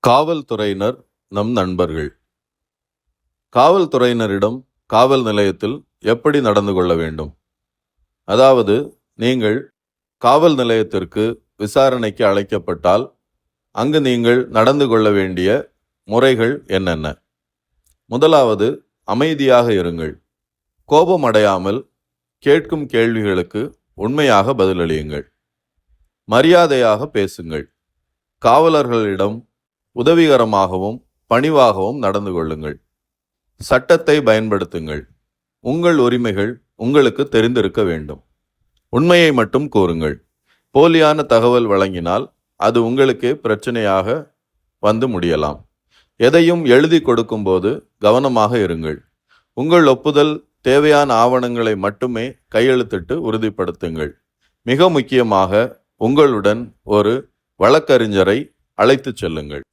காவல்துறையினர் நம் நண்பர்கள். காவல்துறையினரிடம் காவல் நிலையத்தில் எப்படி நடந்து கொள்ள வேண்டும்? அதாவது, நீங்கள் காவல் நிலையத்திற்கு விசாரணைக்கு அழைக்கப்பட்டால் அங்கு நீங்கள் நடந்து கொள்ள வேண்டிய முறைகள் என்னென்ன? முதலாவது, அமைதியாக இருங்கள். கோபமடையாமல் கேட்கும் கேள்விகளுக்கு உண்மையாக பதிலளியுங்கள். மரியாதையாக பேசுங்கள். காவலர்களிடம் உதவிகரமாகவும் பணிவாகவும் நடந்து கொள்ளுங்கள். சட்டத்தை பயன்படுத்துங்கள். உங்கள் உரிமைகள் உங்களுக்கு தெரிந்திருக்க வேண்டும். உண்மையை மட்டும் கூறுங்கள். போலியான தகவல் வழங்கினால் அது உங்களுக்கே பிரச்சனையாக வந்து முடியலாம். எதையும் எழுதி கொடுக்கும்போது கவனமாக இருங்கள். உங்கள் ஒப்புதல் தேவையான ஆவணங்களை மட்டுமே கையெழுத்திட்டு உறுதிப்படுத்துங்கள். மிக முக்கியமாக, உங்களுடன் ஒரு வழக்கறிஞரை அழைத்துச் செல்லுங்கள்.